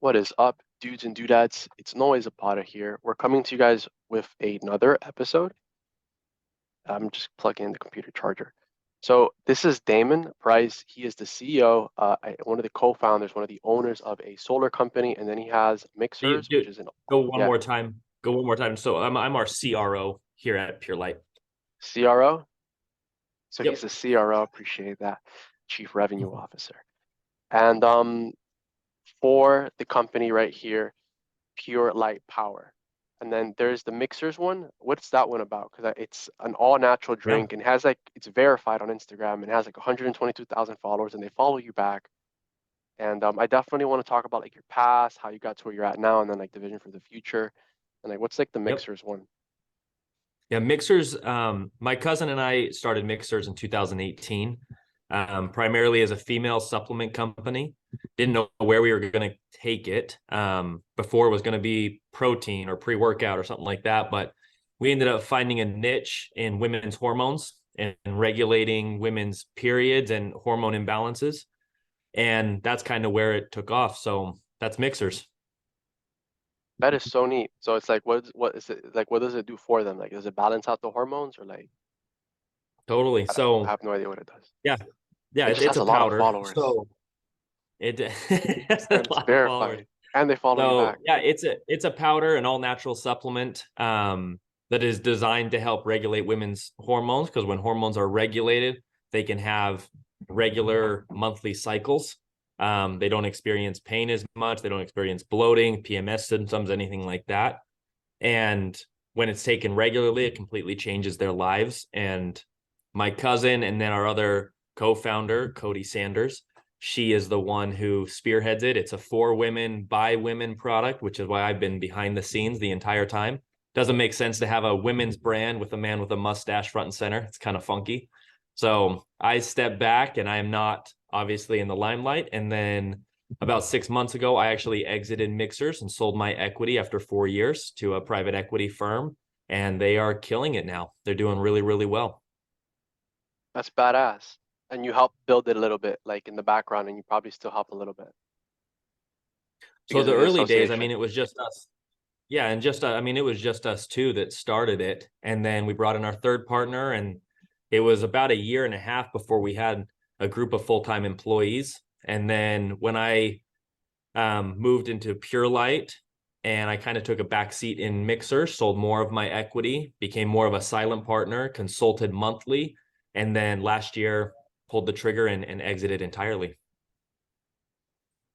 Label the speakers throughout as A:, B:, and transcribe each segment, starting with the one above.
A: What is up, dudes and dudettes? It's Noise Apata here. We're coming to you guys with another episode. I'm just plugging in the computer charger. So this is Damon Price. He is the CEO, one of the co-founders, one of the owners of a solar company, and then he has Mixers, which is an
B: Go one
A: yeah
B: more time. Go one more time. So I'm our CRO here at Pure Light.
A: CRO. So he's
B: Yep.
A: a CRO. Appreciate that, Chief Revenue Officer. And for the company right here, Pure Light Power. And then there's the Mixers one. What's that one about? Because it's an all natural
B: Yeah.
A: drink and has like it's verified on Instagram and has like 122,000 followers and they follow you back. And I definitely want to talk about like your past, how you got to where you're at now, and then like the vision for the future. And like what's like the
B: Yep.
A: Mixers one?
B: Yeah. Mixers. My cousin and I started Mixers in 2018, primarily as a female supplement company. Didn't know where we were going to take it. Before it was going to be protein or pre-workout or something like that. But we ended up finding a niche in women's hormones and regulating women's periods and hormone imbalances. And that's kind of where it took off. So that's Mixers.
A: That is so neat. So it's like what is it like what does it do for them? Like does it balance out the hormones or like
B: Totally.
A: I
B: So
A: have no idea what it does.
B: yeah, yeah,
A: It just
B: it's
A: has
B: a
A: a lot of
B: powder.
A: followers
B: So it has a
A: and it's
B: lot of followers.
A: verified and they follow you
B: So
A: back.
B: yeah, it's a powder, an all natural supplement that is designed to help regulate women's hormones, because when hormones are regulated, they can have regular monthly cycles. They don't experience pain as much. They don't experience bloating, PMS symptoms, anything like that. And when it's taken regularly, it completely changes their lives. And my cousin and then our other co-founder, Cody Sanders, she is the one who spearheads it. It's a for women, by women product, which is why I've been behind the scenes the entire time. Doesn't make sense to have a women's brand with a man with a mustache front and center. It's kind of funky. So I step back and I am not obviously in the limelight. And then about 6 months ago, I actually exited Mixers and sold my equity after 4 years to a private equity firm. And they are killing it now. They're doing really, really well.
A: That's badass. And you help build it a little bit, like in the background, and you probably still help a little bit
B: So
A: because
B: the
A: of the
B: early days, I
A: association.
B: mean, it was just us. Yeah, and just I mean, it was just us two that started it, and then we brought in our third partner, and it was about a year and a half before we had a group of full-time employees. And then when I moved into Pure Light, and I kind of took a back seat in Mixer, sold more of my equity, became more of a silent partner, consulted monthly, and then last year pulled the trigger and exited entirely.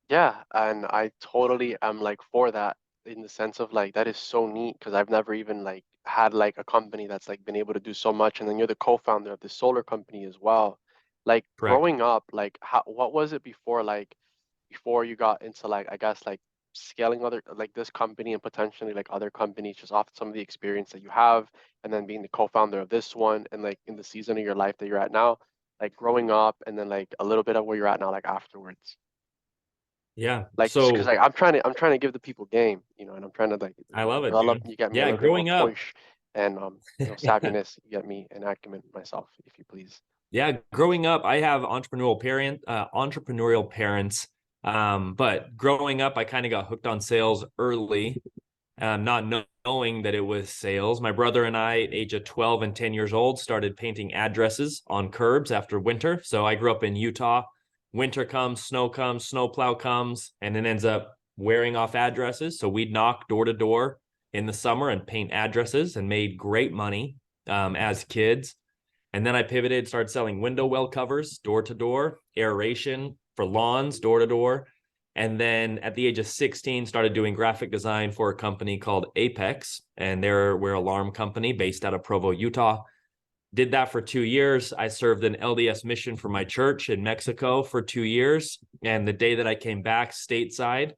A: Yeah, and I totally am like for that in the sense of like that is so neat because I've never even like had like a company that's like been able to do so much, and then you're the co-founder of the solar company as well. Like
B: Correct.
A: growing up, like how what was it before like before you got into like I guess like scaling other like this company and potentially like other companies just off some of the experience that you have and then being the co-founder of this one and like in the season of your life that you're at now, like growing up and then like a little bit of where you're at now like afterwards.
B: Yeah.
A: Like because
B: So
A: like I'm trying to give the people game, you know, and I'm trying to like
B: I love it,
A: develop.
B: dude.
A: You get me a
B: Yeah,
A: little bit more
B: growing up.
A: push and savviness. You get me an acumen myself, if you please.
B: Yeah, growing up, I have entrepreneurial parents. But growing up, I kind of got hooked on sales early, not knowing that it was sales. My brother and I, at age of 12 and 10 years old, started painting addresses on curbs after winter. So I grew up in Utah. Winter comes, snowplow comes, and it ends up wearing off addresses. So we'd knock door to door in the summer and paint addresses and made great money as kids. And then I pivoted, started selling window well covers door to door, aeration for lawns door to door. And then at the age of 16, started doing graphic design for a company called Apex. And we're an alarm company based out of Provo, Utah. Did that for 2 years. I served an LDS mission for my church in Mexico for 2 years. And the day that I came back stateside,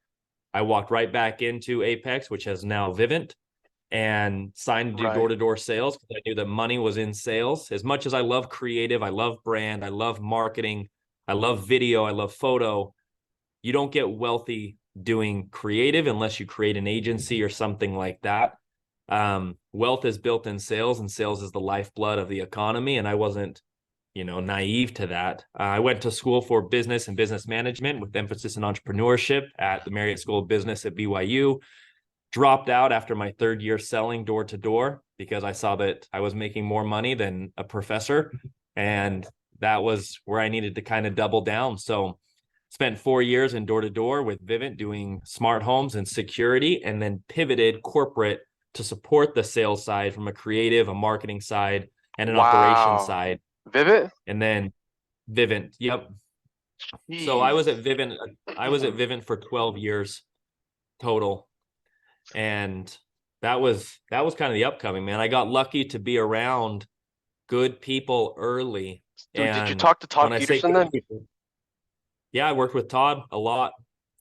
B: I walked right back into Apex, which has now Vivint, and signed to do
A: Right.
B: door-to-door sales because I knew that money was in sales. As much as I love creative, I love brand, I love marketing, I love video, I love photo, you don't get wealthy doing creative unless you create an agency or something like that. Wealth is built in sales, and sales is the lifeblood of the economy. And I wasn't naive to that. I went to school for business and business management with emphasis in entrepreneurship at the Marriott School of Business at BYU. Dropped out after my third year selling door to door because I saw that I was making more money than a professor. And that was where I needed to kind of double down. So spent 4 years in door to door with Vivint doing smart homes and security, and then pivoted corporate to support the sales side from a creative, a marketing side, and an operations
A: Wow.
B: side.
A: Vivint?
B: And then Vivint. Yep. So I was
A: Jeez.
B: at Vivint. I was at Vivint for 12 years total. And that was kind of the upcoming, man. I got lucky to be around good people early.
A: Dude, did you
B: And
A: talk to
B: when
A: Todd
B: I say
A: Peterson
B: good
A: then?
B: people, yeah, I worked with Todd a lot.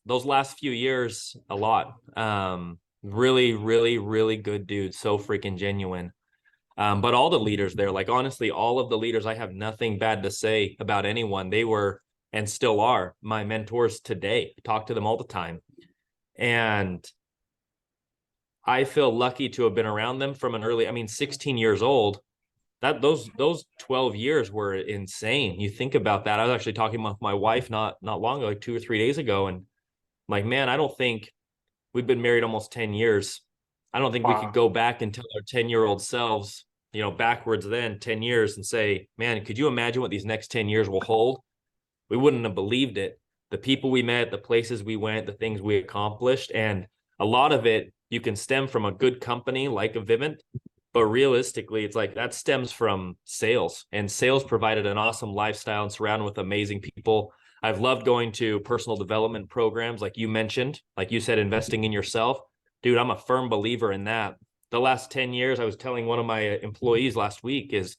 B: Those last few years, a lot. Really, really, really good dude. So freaking genuine. But all the leaders there, like honestly, all of the leaders, I have nothing bad to say about anyone. They were and still are my mentors today. Talk to them all the time. And I feel lucky to have been around them from an early, 16 years old. That those 12 years were insane. You think about that. I was actually talking with my wife not long ago, like 2 or 3 days ago, and I'm like, man, I don't think we've been married almost 10 years. I don't think we could
A: Wow.
B: go back and tell our 10-year-old selves, backwards then 10 years and say, man, could you imagine what these next 10 years will hold? We wouldn't have believed it. The people we met, the places we went, the things we accomplished. And a lot of it you can stem from a good company like a Vivint. But realistically, it's like that stems from sales, and sales provided an awesome lifestyle and surrounded with amazing people. I've loved going to personal development programs, like you mentioned, like you said, investing in yourself. Dude, I'm a firm believer in that. The last 10 years, I was telling one of my employees last week, is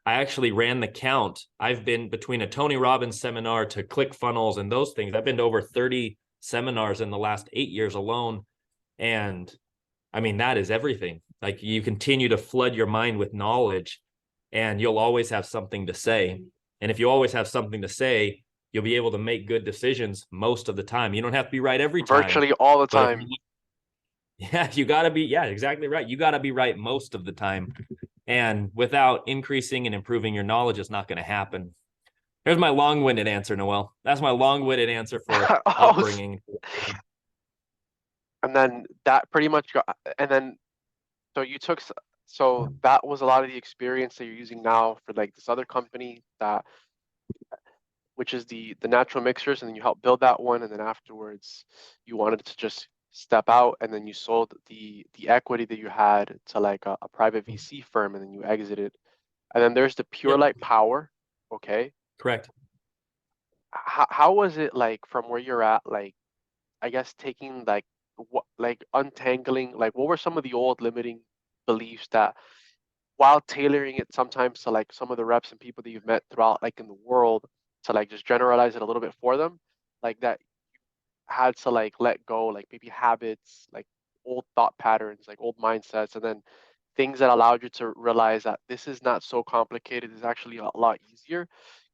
B: I actually ran the count. I've been between a Tony Robbins seminar to ClickFunnels and those things. I've been to over 30 seminars in the last 8 years alone. And that is everything. Like, you continue to flood your mind with knowledge, and you'll always have something to say. And if you always have something to say, you'll be able to make good decisions most of the time. You don't have to be right every time,
A: Virtually all the
B: but if
A: time.
B: you got to be, yeah, exactly right. You got to be right most of the time. And without increasing and improving your knowledge, it's not going to happen. There's my long-winded answer, Noel. That's my long-winded answer for
A: Oh,
B: upbringing.
A: and then that pretty much got, and then so you took, so that was a lot of the experience that you're using now for like this other company that, which is the natural mixers, and then you helped build that one, and then afterwards you wanted to just step out, and then you sold the equity that you had to like a private VC firm, and then you exited. And then there's the Pure
B: Yep,
A: Light Power. Okay.
B: correct.
A: How was it like from where you're at, like I guess taking like what, like untangling, like what were some of the old limiting beliefs that, while tailoring it sometimes to like some of the reps and people that you've met throughout like in the world, to like just generalize it a little bit for them, like that had to like let go, like maybe habits, like old thought patterns, like old mindsets, and then things that allowed you to realize that this is not so complicated, it's actually a lot easier.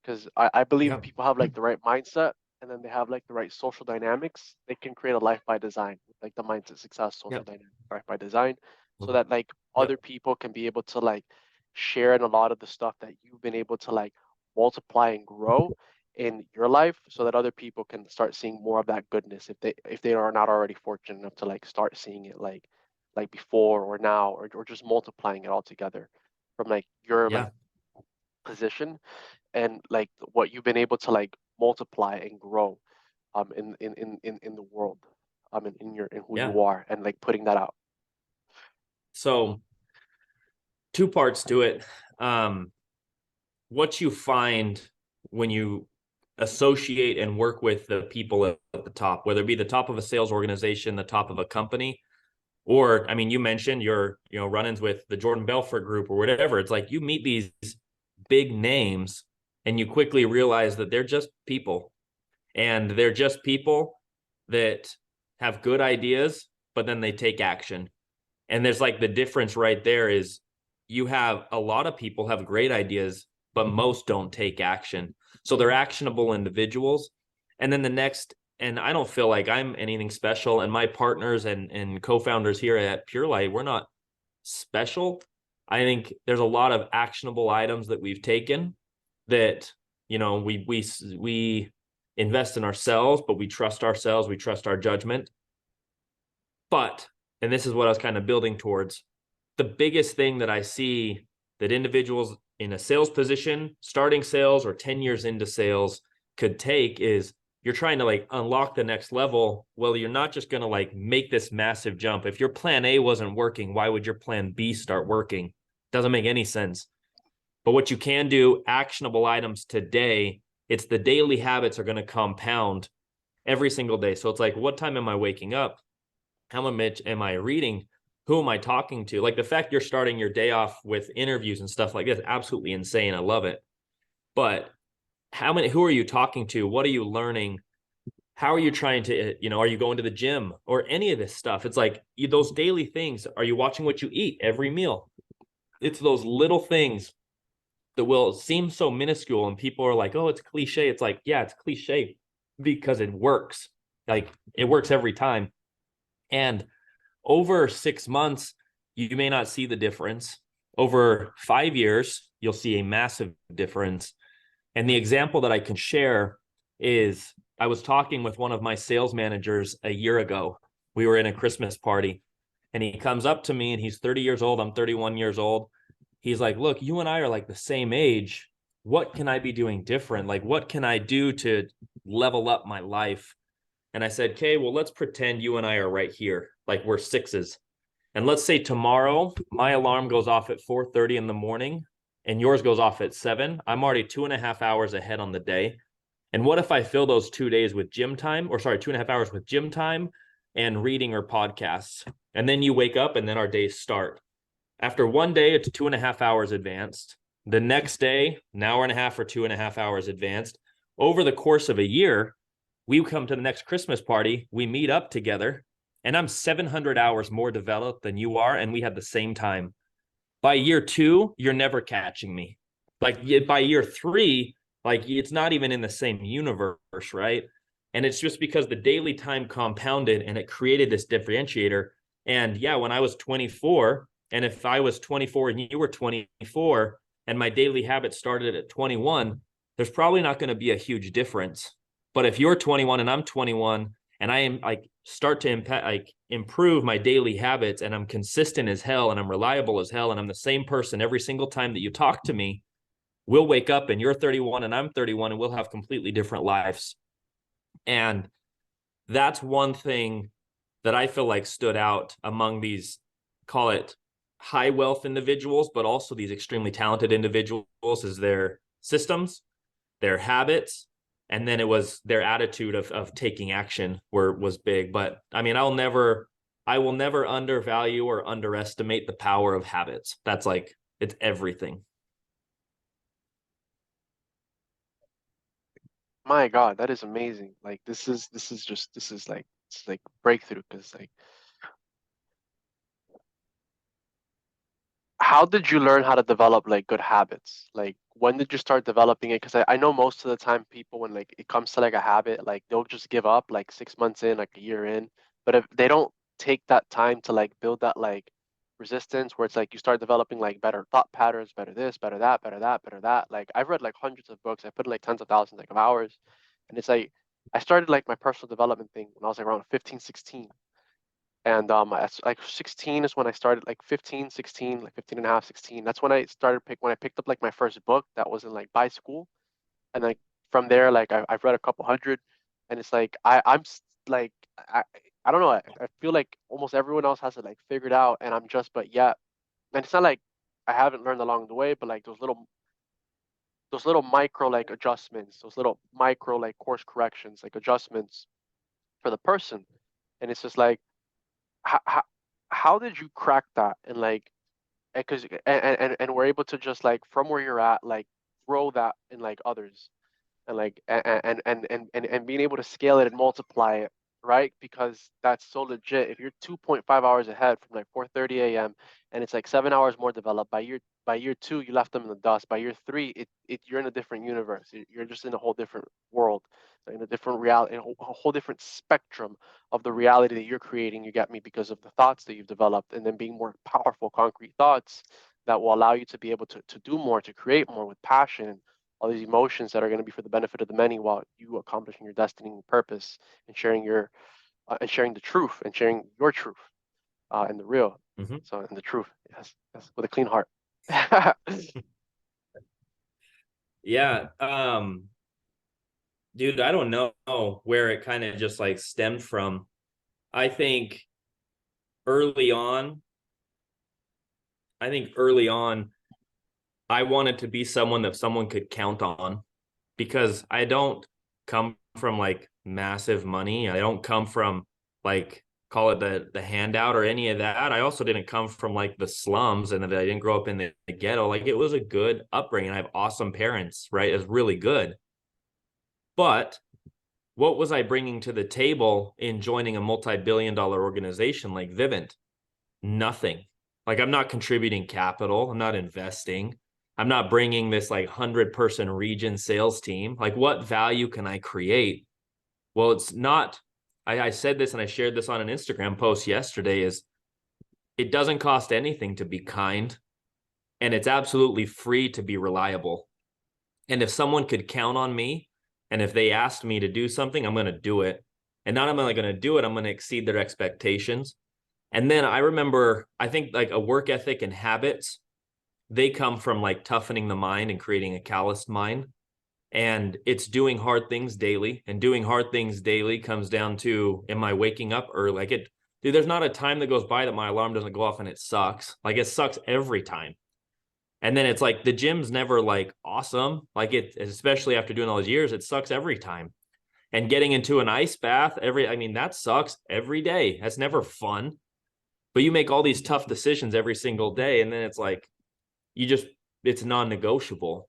A: Because I believe if
B: Yeah,
A: people have like the right mindset, and then they have like the right social dynamics, they can create a life by design, like the mindset success, social
B: yep,
A: dynamic, life by design, so that like other
B: yep,
A: people can be able to like share in a lot of the stuff that you've been able to like multiply and grow in your life, so that other people can start seeing more of that goodness, if they are not already fortunate enough to like start seeing it like before or now, or just multiplying it all together from like your like
B: yeah,
A: position, and like what you've been able to like multiply and grow in the world, in who
B: yeah.
A: you are, and like putting that out.
B: So two parts to it. Um, what you find when you associate and work with the people at the top, whether it be the top of a sales organization, the top of a company, or you mentioned your run-ins with the Jordan Belfort group or whatever. It's like you meet these big names and you quickly realize that they're just people, and they're just people that have good ideas, but then they take action. And there's like the difference right there is you have a lot of people have great ideas, but most don't take action. So they're actionable individuals. And then the next, and I don't feel like I'm anything special. And my partners and co-founders here at Pure Light, we're not special. I think there's a lot of actionable items that we've taken, that, we invest in ourselves, but we trust ourselves, we trust our judgment. But, and this is what I was kind of building towards, the biggest thing that I see that individuals in a sales position, starting sales or 10 years into sales could take is, you're trying to like unlock the next level. Well, you're not just going to like make this massive jump. If your plan A wasn't working, why would your plan B start working? Doesn't make any sense. But what you can do, actionable items today, it's the daily habits are going to compound every single day. So it's like, what time am I waking up? How much am I reading? Who am I talking to? Like the fact you're starting your day off with interviews and stuff like this, absolutely insane. I love it. But who are you talking to? What are you learning? How are you trying to, are you going to the gym or any of this stuff? It's like those daily things. Are you watching what you eat every meal? It's those little things that will seem so minuscule, and people are like, oh, it's cliche. It's like, yeah, it's cliche because it works. Like it works every time. And over 6 months, you may not see the difference. Over 5 years, you'll see a massive difference. And the example that I can share is, I was talking with one of my sales managers a year ago. We were in a Christmas party, and he comes up to me, and he's 30 years old. I'm 31 years old. He's like, look, you and I are like the same age. What can I be doing different? Like, what can I do to level up my life? And I said, okay, well, let's pretend you and I are right here. Like we're sixes. And let's say tomorrow my alarm goes off at 4:30 in the morning and yours goes off at 7. I'm already 2.5 hours ahead on the day. And what if I fill those 2 days with gym time, or sorry, 2.5 hours with gym time and reading or podcasts? And then you wake up and then our days start. After one day, it's 2.5 hours advanced. The next day, an hour and a half or 2.5 hours advanced. Over the course of a year, we come to the next Christmas party, we meet up together, and I'm 700 hours more developed than you are, and we had the same time. By year 2, you're never catching me. Like by year 3, like it's not even in the same universe, right? And it's just because the daily time compounded and it created this differentiator. And yeah, when I was 24, and if I was 24 and you were 24, and my daily habit started at 21, there's probably not going to be a huge difference. But if you're 21 and I'm 21, and I am like start to improve my daily habits, and I'm consistent as hell, and I'm reliable as hell, and I'm the same person every single time that you talk to me, we'll wake up and you're 31 and I'm 31, and we'll have completely different lives. And that's one thing that I feel like stood out among these, call it high wealth individuals, but also these extremely talented individuals, is their systems, their habits, and then it was their attitude of taking action was big. But I mean, I will never undervalue or underestimate the power of habits. That's like, it's everything.
A: My God, that is amazing. Like this is like, it's like breakthrough, because like, how did you learn how to develop like good habits? Like when did you start developing it? Because I know most of the time people, when like it comes to like a habit, like they'll just give up like 6 months in, like a year in. But if they don't take that time to like build that like resistance, where it's like you start developing like better thought patterns, better this, better that, better that, better that. Like I've read like hundreds of books. I put like tens of thousands like of hours. And it's like I started like my personal development thing when I was like around 15, 16. And like 16 is when I started, like 15, 16, like 15 and a half, 16. That's when when I picked up like my first book that was in like by school. And like from there, like I've read a couple hundred, and it's like like I don't know. I feel like almost everyone else has it like figured out, and I'm just, but yeah. And it's not like I haven't learned along the way, but like those little micro like adjustments, those little micro like course corrections, like adjustments for the person. And it's just like, how how did you crack that? And like, because and we're able to just like from where you're at, like grow that in like others, and like and being able to scale it and multiply it, right? Because that's so legit. If you're 2.5 hours ahead from like 4:30 a.m. and it's like 7 hours more developed, by year 2 you left them in the dust. By year 3 you're in a different universe. You're just in a whole different world, in a different reality, in a whole different spectrum of the reality that you're creating. You get me? Because of the thoughts that you've developed, and then being more powerful concrete thoughts that will allow you to be able to do more, to create more with passion, all these emotions that are going to be for the benefit of the many while you accomplishing your destiny and purpose and sharing your and sharing the truth and sharing your truth and the real.
B: Mm-hmm.
A: So and the truth, yes, yes, with a clean heart.
B: Yeah. Dude, I don't know where it kind of just like stemmed from. I think early on, I think early on, I wanted to be someone that someone could count on because I don't come from like massive money. I don't come from like call it the handout or any of that. I also didn't come from like the slums and I didn't grow up in the ghetto. Like it was a good upbringing. I have awesome parents, right? It's really good. But what was I bringing to the table in joining a multi-billion-dollar organization like Vivint? Nothing. Like I'm not contributing capital. I'm not investing. I'm not bringing this like 100-person region sales team. Like what value can I create? Well, it's not, I said this and I shared this on an Instagram post yesterday is it doesn't cost anything to be kind and it's absolutely free to be reliable. And if someone could count on me and if they asked me to do something, I'm going to do it. And not only am I going to do it, I'm going to exceed their expectations. And then I remember, I think like a work ethic and habits, they come from like toughening the mind and creating a calloused mind. And it's doing hard things daily. And doing hard things daily comes down to, am I waking up early? Like it, dude, there's not a time that goes by that my alarm doesn't go off and it sucks. Like it sucks every time. And then it's like the gym's never like awesome. Like it, especially after doing all those years, it sucks every time. And getting into an ice bath I mean, that sucks every day. That's never fun. But you make all these tough decisions every single day. And then it's like, it's non-negotiable.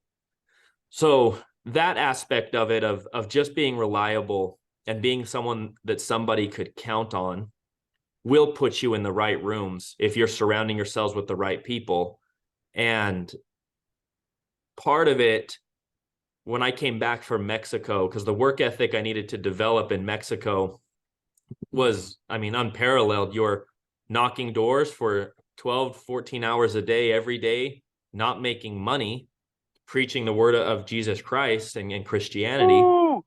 B: So that aspect of it, of just being reliable and being someone that somebody could count on will put you in the right rooms if you're surrounding yourselves with the right people. And part of it, when I came back from Mexico, because the work ethic I needed to develop in Mexico was, I mean, unparalleled. You're knocking doors for 12, 14 hours a day, every day, not making money, preaching the word of Jesus Christ and Christianity.
A: Woo!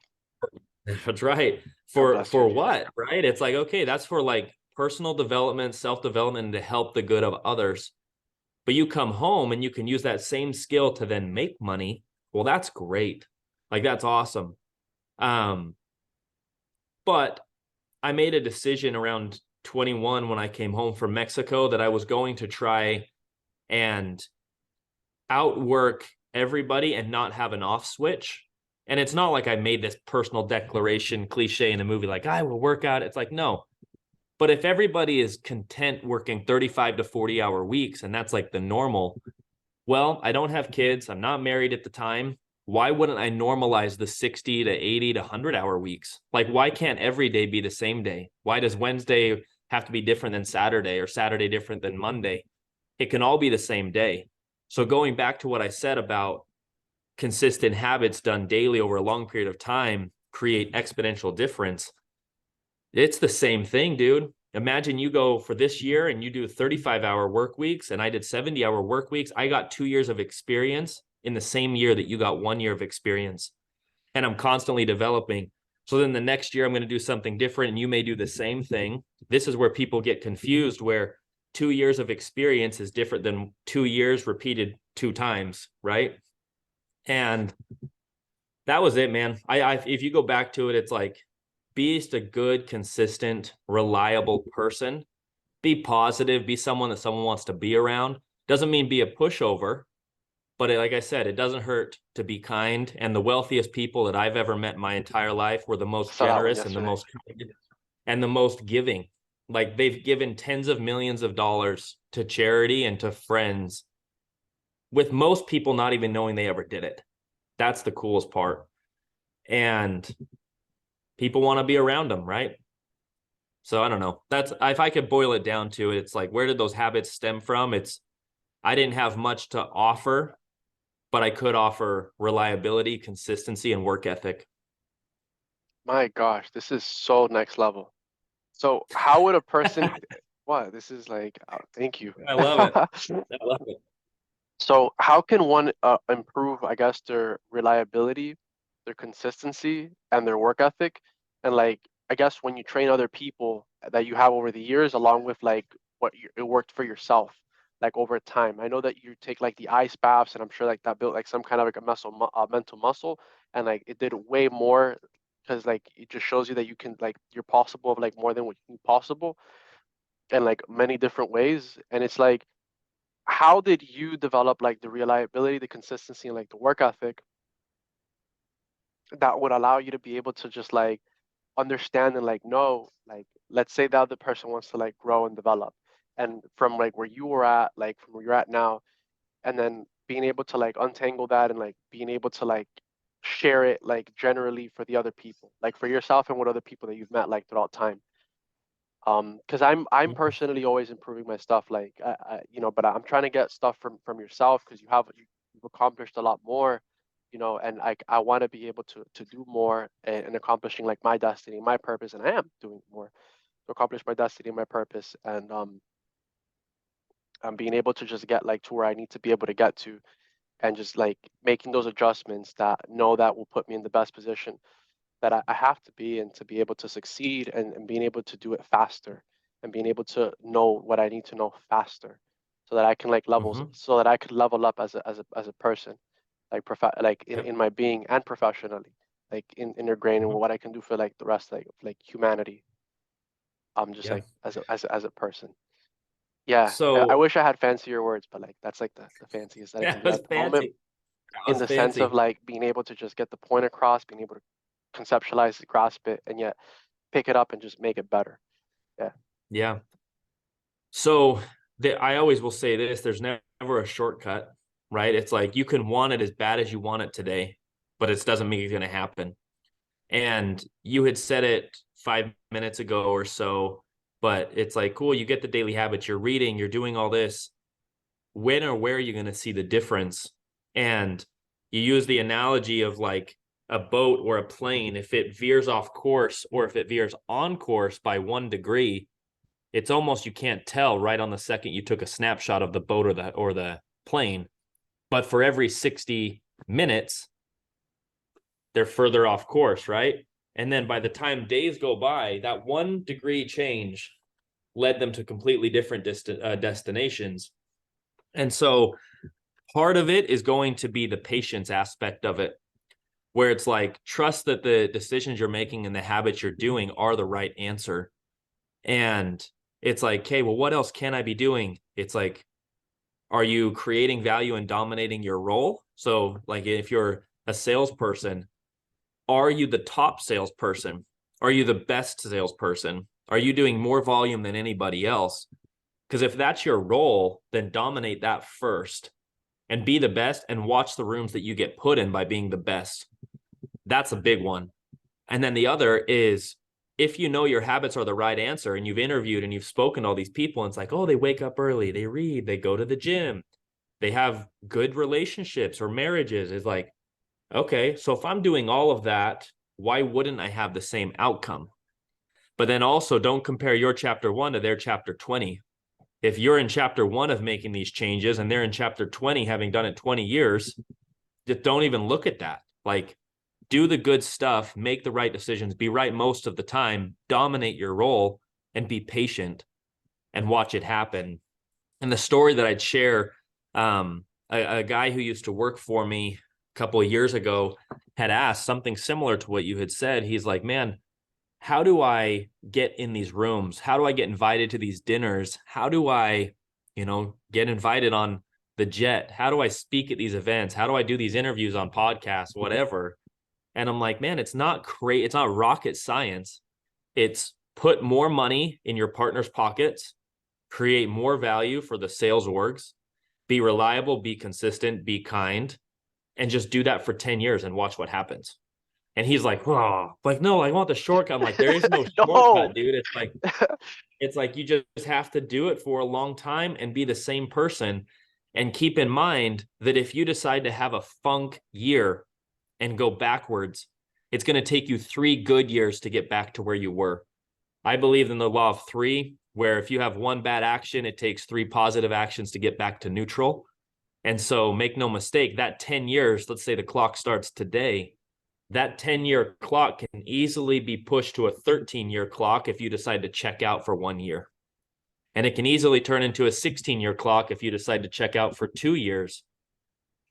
B: That's right.
A: God
B: For
A: bless you.
B: what? Right? It's like, okay, that's for like personal development, self-development, to help the good of others. But you come home and you can use that same skill to then make money. Well, that's great. Like that's awesome. But I made a decision around 21 when I came home from Mexico that I was going to try and outwork everybody and not have an off switch. And it's not like I made this personal declaration cliche in a movie like I will work out. It's like, no. But if everybody is content working 35 to 40-hour weeks and that's like the normal, well, I don't have kids. I'm not married at the time. Why wouldn't I normalize the 60 to 80 to 100-hour weeks? Like, why can't every day be the same day? Why does Wednesday have to be different than Saturday or Saturday different than Monday? It can all be the same day. So going back to what I said about consistent habits done daily over a long period of time create exponential difference. It's the same thing, dude. Imagine you go for this year and you do 35-hour work weeks and I did 70-hour work weeks. I got 2 years of experience in the same year that you got 1 year of experience. And I'm constantly developing. So then the next year I'm going to do something different and you may do the same thing. This is where people get confused, where 2 years of experience is different than 2 years repeated 2 times, right? And that was it, man. If you go back to it, it's like, be just a good, consistent, reliable person. Be positive. Be someone that someone wants to be around. Doesn't mean be a pushover, but like I said, it doesn't hurt to be kind. And the wealthiest people that I've ever met in my entire life were the
A: I
B: most
A: saw that one
B: generous and the
A: yesterday.
B: most kind and the most giving. Like they've given tens of millions of dollars to charity and to friends, with most people not even knowing they ever did it. That's the coolest part. And people want to be around them, right? So I don't know. That's, if I could boil it down to it, it's like, where did those habits stem from? It's, I didn't have much to offer, but I could offer reliability, consistency, and work ethic.
A: My gosh, this is so next level. So how would a person what? This is like thank you.
B: I love it. I love it.
A: So how can one improve, I guess, their reliability, their consistency, and their work ethic? And like, I guess when you train other people that you have over the years, along with like it worked for yourself, like over time. I know that you take like the ice baths, and I'm sure like that built like some kind of like a mental muscle, and like it did way more because like it just shows you that you can like you're possible of like more than what you can possible in like many different ways. And it's like how did you develop like the reliability, the consistency, and like the work ethic that would allow you to be able to just like understand and like know, like let's say the other person wants to like grow and develop, and from like where you were at, like from where you're at now, and then being able to like untangle that and like being able to like share it like generally for the other people, like for yourself and what other people that you've met like throughout time. Because I'm personally always improving my stuff, like but I'm trying to get stuff from yourself because you've accomplished a lot more, and like I want to be able to do more and accomplishing like my destiny, my purpose, and I am doing more to accomplish my destiny and my purpose, and I'm being able to just get like to where I need to be able to get to, and just like making those adjustments that know that will put me in the best position that I have to be in to be able to succeed, and being able to do it faster and being able to know what I need to know faster so that I can like levels
B: Mm-hmm.
A: so that I could level up as a person, like like
B: Yep.
A: in my being and professionally, like in inner grain and
B: Mm-hmm.
A: what I can do for like the rest like humanity. Just
B: Yeah.
A: like as a person. Yeah, I
B: So
A: wish I had fancier words, but like that's like the fanciest that I can
B: that
A: do
B: was
A: at the moment,
B: fancy. That
A: in
B: was
A: the sense of
B: fancy.
A: like being able to just get the point across, being able to conceptualize it, grasp it, and yet pick it up and just make it better. Yeah.
B: Yeah. So I always will say this, there's never a shortcut, right? It's like you can want it as bad as you want it today, but it doesn't mean it's going to happen. And you had said it 5 minutes ago or so, but it's like, cool, you get the daily habits, you're reading, you're doing all this. When or where are you going to see the difference? And you use the analogy of like a boat or a plane, if it veers off course or if it veers on course by 1 degree, it's almost you can't tell right on the second you took a snapshot of the boat or the plane. But for every 60 minutes, they're further off course, right? And then by the time days go by, that 1 degree change led them to completely different destinations. And so part of it is going to be the patience aspect of it, where it's like trust that the decisions you're making and the habits you're doing are the right answer. And it's like, okay, well, what else can I be doing? It's like, are you creating value and dominating your role? So, like, if you're a salesperson, are you the top salesperson? Are you the best salesperson? Are you doing more volume than anybody else? Because if that's your role, then dominate that first and be the best and watch the rooms that you get put in by being the best. That's a big one. And then the other is if you know your habits are the right answer and you've interviewed and you've spoken to all these people, and it's like, oh, they wake up early, they read, they go to the gym, they have good relationships or marriages, is like, okay, so if I'm doing all of that, why wouldn't I have the same outcome? But then also don't compare your chapter 1 to their chapter 20. If you're in chapter 1 of making these changes and they're in chapter 20 having done it 20 years, just don't even look at that. Like, do the good stuff, make the right decisions, be right most of the time, dominate your role, and be patient and watch it happen. And the story that I'd share, a guy who used to work for me a couple of years ago had asked something similar to what you had said. He's like, man, how do I get in these rooms? How do I get invited to these dinners? How do I, get invited on the jet? How do I speak at these events? How do I do these interviews on podcasts, whatever? And I'm like, man, it's not great. It's not rocket science. It's put more money in your partner's pockets, create more value for the sales orgs, be reliable, be consistent, be kind, and just do that for 10 years and watch what happens. And he's like, oh, like, no, I want the shortcut. I'm like, there is no
A: No.
B: shortcut, dude. It's like you just have to do it for a long time and be the same person. And keep in mind that if you decide to have a funk year and go backwards, it's going to take you 3 good years to get back to where you were. I believe in the law of three, where if you have one bad action, it takes 3 positive actions to get back to neutral. And so make no mistake, that 10 years, let's say the clock starts today, that 10-year clock can easily be pushed to a 13-year clock if you decide to check out for 1 year. And it can easily turn into a 16-year clock if you decide to check out for 2 years.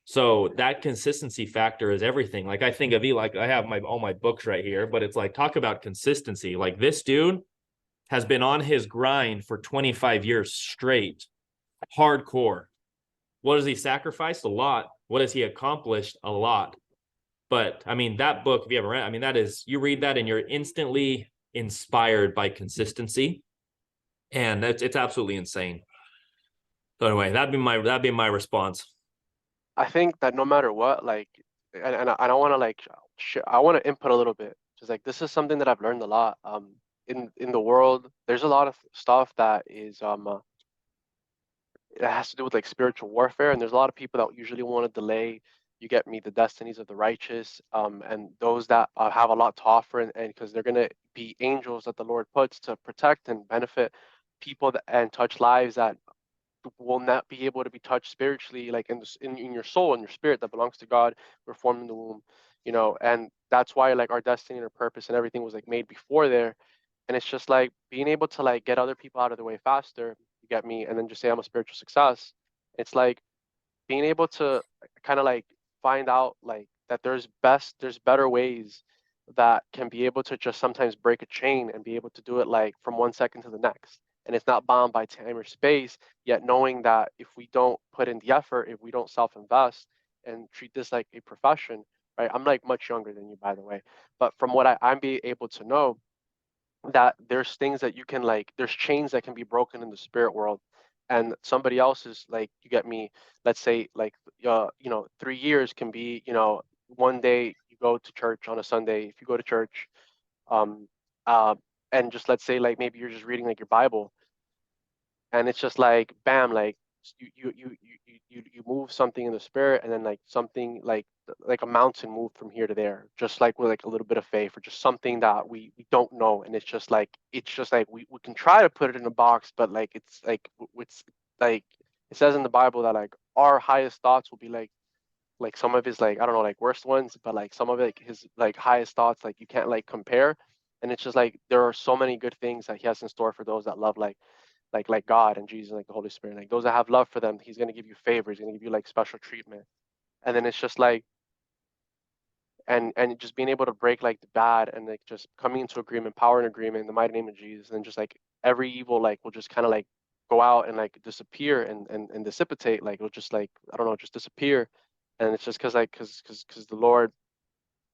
B: So that consistency factor is everything. Like I think of like I have all my books right here, but it's like, talk about consistency. Like this dude has been on his grind for 25 years straight, hardcore. What has he sacrificed? A lot. What has he accomplished? A lot. But I mean, that book, if you haven't read, I mean, that is, you read that and you're instantly inspired by consistency. And it's absolutely insane. So anyway, that'd be my response.
A: I think that no matter what, like, and I want to like, I want to input a little bit. Just like this is something that I've learned a lot. In the world, there's a lot of stuff that is it has to do with like spiritual warfare, and there's a lot of people that usually want to delay. You get me, the destinies of the righteous, and those that have a lot to offer, and because they're gonna be angels that the Lord puts to protect and benefit people that, and touch lives that will not be able to be touched spiritually, like in your soul and your spirit that belongs to God, were formed in the womb, and that's why like our destiny and our purpose and everything was like made before there, and it's just like being able to like get other people out of the way faster, you get me, and then just say I'm a spiritual success. It's like being able to kind of like find out like that there's better ways that can be able to just sometimes break a chain and be able to do it like from 1 second to the next, and it's not bound by time or space, yet knowing that if we don't put in the effort, if we don't self-invest and treat this like a profession, right? I'm like much younger than you, by the way, but from what I'm be able to know, that there's things that you can like, there's chains that can be broken in the spirit world, and somebody else is like, you get me, let's say like 3 years can be, one day you go to church on a Sunday, if you go to church, um uh and just let's say like maybe you're just reading like your Bible, and it's just like bam, like you move something in the spirit, and then like something like a mountain moved from here to there, just like with like a little bit of faith, or just something that we don't know, and it's just like we can try to put it in a box, but like it's like it says in the Bible that like our highest thoughts will be like some of his like, I don't know, like worst ones, but like some of it, like his like highest thoughts, like you can't like compare. And it's just like there are so many good things that he has in store for those that love like God and Jesus, like the Holy Spirit, like those that have love for them, he's gonna give you favor, he's gonna give you like special treatment. And then it's just like, and just being able to break like the bad, and like just coming into agreement, power and agreement in the mighty name of Jesus, and just like every evil like will just kind of like go out and like disappear and dissipate, like it'll just like, I don't know, just disappear. And it's just because the Lord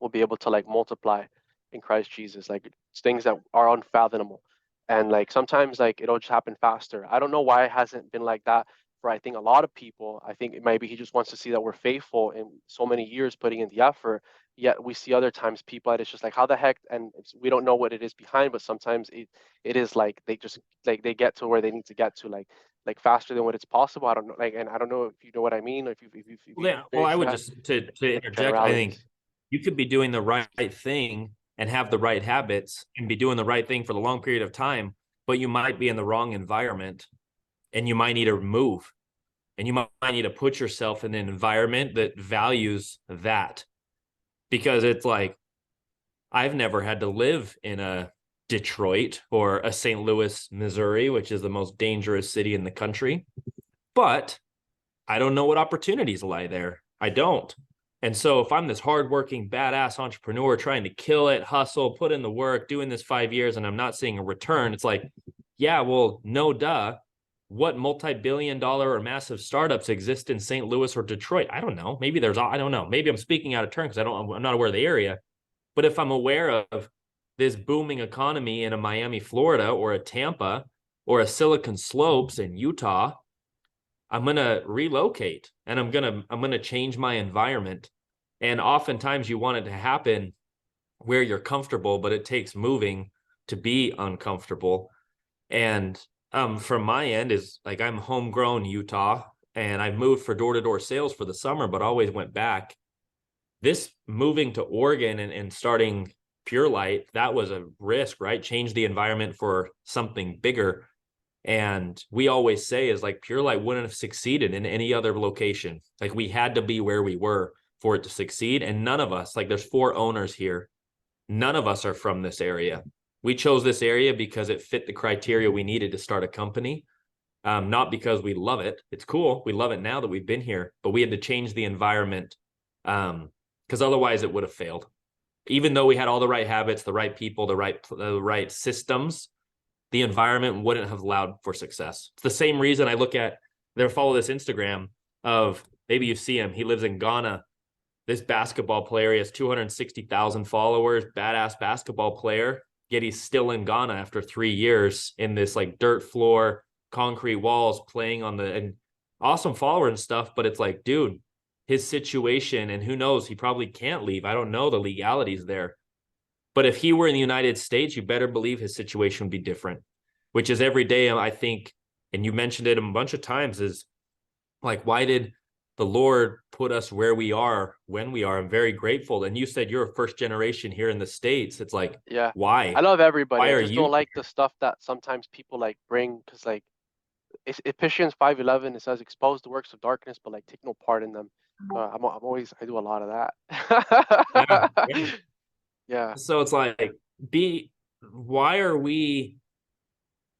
A: will be able to like multiply in Christ Jesus, like it's things that are unfathomable. And like sometimes like it'll just happen faster. I don't know why it hasn't been like that for, I think, a lot of people. I think it maybe he just wants to see that we're faithful in so many years putting in the effort. Yet we see other times people that it's just like, how the heck, and we don't know what it is behind, but sometimes it is like they just like they get to where they need to get to, like faster than what it's possible. I don't know, like, and I don't know if you know what I mean, or if
B: Well,
A: you
B: yeah, well, I
A: experience
B: would
A: that,
B: just to
A: like
B: interject, I think
A: generalities.
B: you could be doing the right thing and have the right habits and be doing the right thing for the long period of time, but you might be in the wrong environment and you might need to move, and you might need to put yourself in an environment that values that. Because it's like, I've never had to live in a Detroit or a St. Louis, Missouri, which is the most dangerous city in the country, but I don't know what opportunities lie there. I don't. And so if I'm this hardworking, badass entrepreneur trying to kill it, hustle, put in the work, doing this 5 years, and I'm not seeing a return, it's like, yeah, well, no duh. What multi-billion-dollar or massive startups exist in St. Louis or Detroit? I don't know. Maybe I don't know. Maybe I'm speaking out of turn because I'm not aware of the area. But if I'm aware of this booming economy in a Miami, Florida, or a Tampa, or a Silicon Slopes in Utah, I'm going to relocate, and I'm going to change my environment. And oftentimes you want it to happen where you're comfortable, but it takes moving to be uncomfortable. And from my end is like, I'm homegrown Utah, and I've moved for door-to-door sales for the summer, but always went back. This moving to Oregon and starting Pure Light, that was a risk, right? Change the environment for something bigger. And we always say is like Pure Light wouldn't have succeeded in any other location. Like we had to be where we were for it to succeed. And none of us, like there's 4 owners here, none of us are from this area. We chose this area because it fit the criteria we needed to start a company. Not because we love it. It's cool. We love it now that we've been here, but we had to change the environment because otherwise it would have failed. Even though we had all the right habits, the right people, the right systems, the environment wouldn't have allowed for success. It's the same reason I look at, they follow this Instagram of, maybe you see him, he lives in Ghana. This basketball player, he has 260,000 followers, badass basketball player, yet he's still in Ghana after 3 years in this like dirt floor, concrete walls, playing on the, and awesome follower and stuff. But it's like, dude, his situation, and who knows, he probably can't leave. I don't know the legalities there. But if he were in the United States, you better believe his situation would be different, which is every day, I think, and you mentioned it a bunch of times, is like, why did the Lord put us where we are when we are? I'm very grateful. And you said you're a first generation here in the States. It's like,
A: Yeah.
B: why?
A: I love everybody.
B: Why
A: I
B: are
A: just don't
B: you?
A: like the stuff that sometimes people like bring, because like Ephesians 5:11, it says expose the works of darkness, but like take no part in them. I'm always, I do a lot of
B: Yeah,
A: that.
B: yeah.
A: Yeah.
B: So it's like, why are we,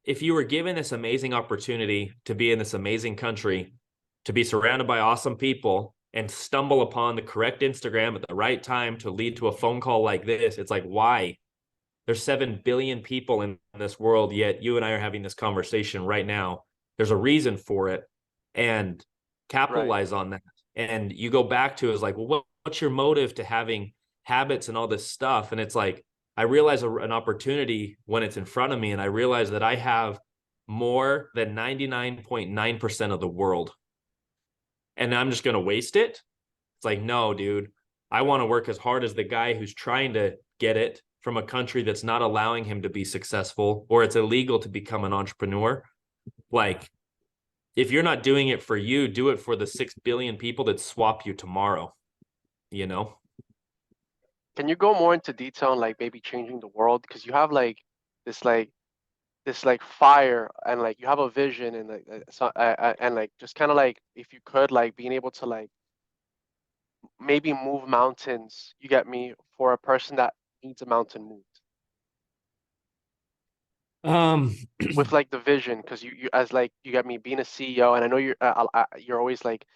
B: if you were given this amazing opportunity to be in this amazing country, to be surrounded by awesome people and stumble upon the correct Instagram at the right time to lead to a phone call like this, it's like, why? There's 7 billion people in this world, yet you and I are having this conversation right now. There's a reason for it, and
A: Right.
B: capitalize on that. And you go back to is like, well, what's your motive to having habits and all this stuff? And it's like, I realize an opportunity when it's in front of me, and I realize that I have more than 99.9% of the world, and I'm just going to waste it. It's like, no, dude, I want to work as hard as the guy who's trying to get it from a country that's not allowing him to be successful, or it's illegal to become an entrepreneur. Like, if you're not doing it for you, do it for the 6 billion people that swap you tomorrow, you know?
A: Can you go more into detail on like maybe changing the world? Because you have like this like this like fire, and like you have a vision, and like so, and like just kind of like, if you could, like being able to like maybe move mountains, you get me, for a person that needs a mountain moved,
B: Um,
A: with like the vision, because you as like, you get me, being a CEO, and I know you're always like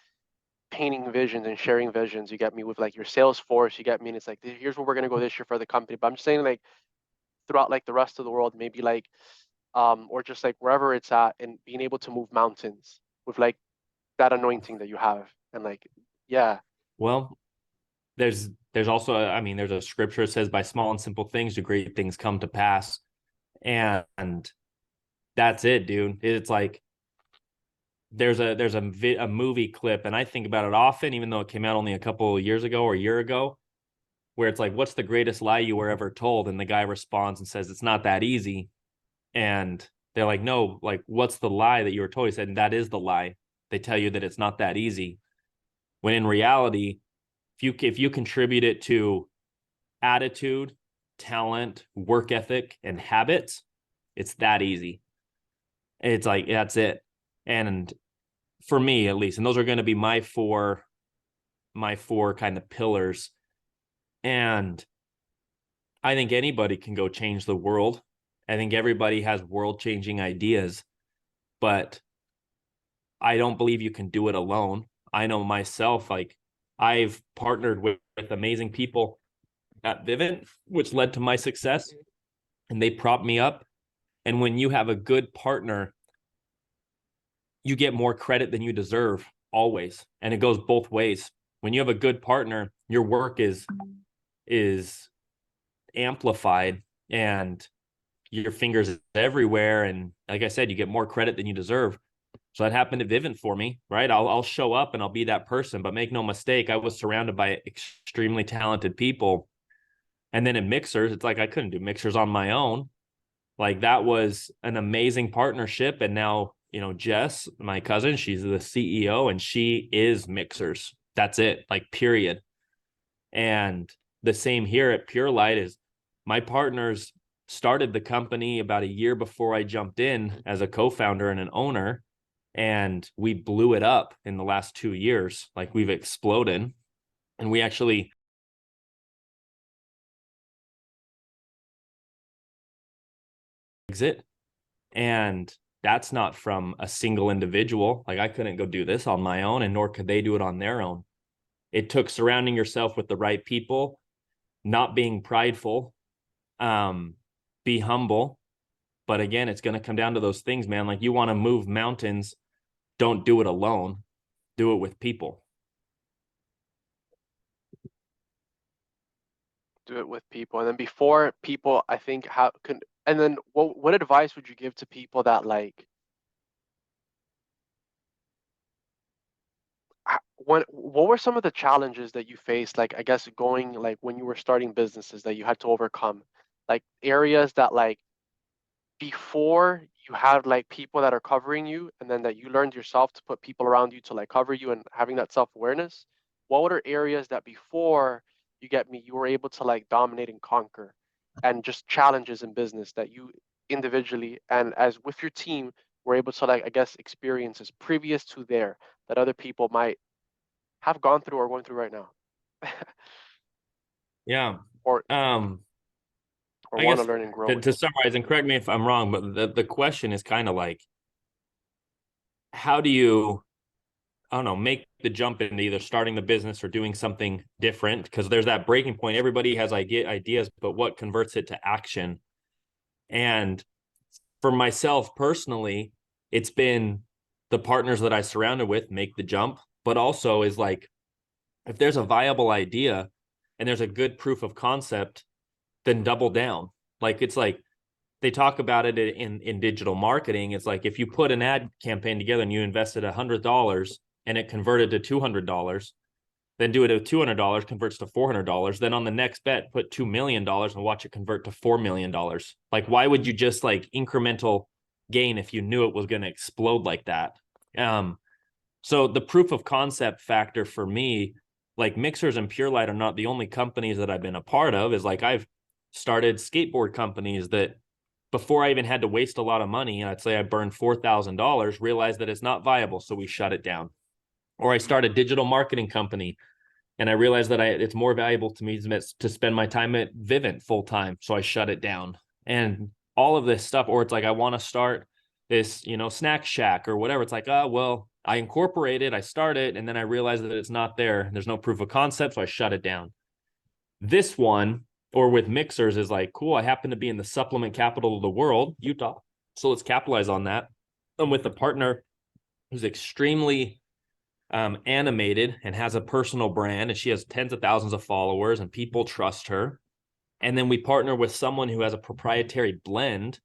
A: painting visions and sharing visions, you get me, with like your sales force, you get me, and it's like, here's where we're gonna go this year for the company. But I'm just saying, like throughout like the rest of the world, maybe like or just like wherever it's at, and being able to move mountains with like that anointing that you have, and like, yeah.
B: well, there's also, I mean, there's a scripture that says, by small and simple things do great things come to pass. And that's it, dude. It's like, there's a movie clip, and I think about it often, even though it came out only a couple of years ago or a year ago, where it's like, what's the greatest lie you were ever told? And the guy responds and says, it's not that easy. And they're like, no, like, what's the lie that you were told? He said, that is the lie. They tell you that it's not that easy. When in reality, if you contribute it to attitude, talent, work ethic, and habits, it's that easy. It's like, that's it. And for me, at least, and those are going to be my four kind of pillars. And I think anybody can go change the world. I think everybody has world changing ideas, but I don't believe you can do it alone. I know myself, like, I've partnered with amazing people at Vivint, which led to my success, and they prop me up. And when you have a good partner, you get more credit than you deserve, always. And it goes both ways. When you have a good partner, your work is amplified, and your fingers everywhere. And like I said, you get more credit than you deserve. So that happened at Vivint for me, right? I'll show up and I'll be that person, but make no mistake, I was surrounded by extremely talented people. And then in Mixers, it's like I couldn't do Mixers on my own. Like, that was an amazing partnership. And now, Jess, my cousin, she's the CEO, and she is Mixers. That's it, like, period. And the same here at Pure Light is, my partners started the company about a year before I jumped in as a co-founder and an owner, and we blew it up in the last 2 years. Like, we've exploded, and we actually exit. And that's not from a single individual. Like, I couldn't go do this on my own, and nor could they do it on their own. It took surrounding yourself with the right people, not being prideful, be humble. But again, it's going to come down to those things, man. Like, you want to move mountains, don't do it alone. Do it with people.
A: Do it with people. And then before people, I think and then what advice would you give to people that like, what were some of the challenges that you faced, like I guess going like when you were starting businesses that you had to overcome, like areas that like before you had like people that are covering you, and then that you learned yourself to put people around you to like cover you and having that self-awareness? What are areas that before you were able to like dominate and conquer, and just challenges in business that you individually and as with your team were able to like, I guess, experiences previous to there that other people might have gone through or going through right now?
B: Yeah.
A: or
B: I
A: want to
B: guess
A: learn and grow
B: to
A: with.
B: summarize, and correct me if I'm wrong, but the question is kind of like, how do you, I don't know, make the jump into either starting the business or doing something different? Because there's that breaking point. Everybody has ideas, but what converts it to action? And for myself personally, it's been the partners that I surrounded with make the jump, but also is like, if there's a viable idea and there's a good proof of concept, then double down. Like, it's like they talk about it in digital marketing. It's like, if you put an ad campaign together and you invested $100 and it converted to $200, then do it at $200 converts to $400. Then on the next bet, put $2 million and watch it convert to $4 million. Like, why would you just like incremental gain if you knew it was going to explode like that? So the proof of concept factor for me, like Mixers and Pure Light are not the only companies that I've been a part of. Is like, I've started skateboard companies that before I even had to waste a lot of money, I'd say I burned $4,000, realized that it's not viable, so we shut it down. Or I start a digital marketing company and I realized that it's more valuable to me to spend my time at Vivint full time, so I shut it down. And all of this stuff, or it's like, I want to start this, snack shack or whatever. It's like, well, I incorporate it, I start it, and then I realize that it's not there. There's no proof of concept, so I shut it down. This one, or with Mixers, is like, cool, I happen to be in the supplement capital of the world, Utah, so let's capitalize on that. I'm with a partner who's extremely animated and has a personal brand, and she has tens of thousands of followers and people trust her. And then we partner with someone who has a proprietary blend.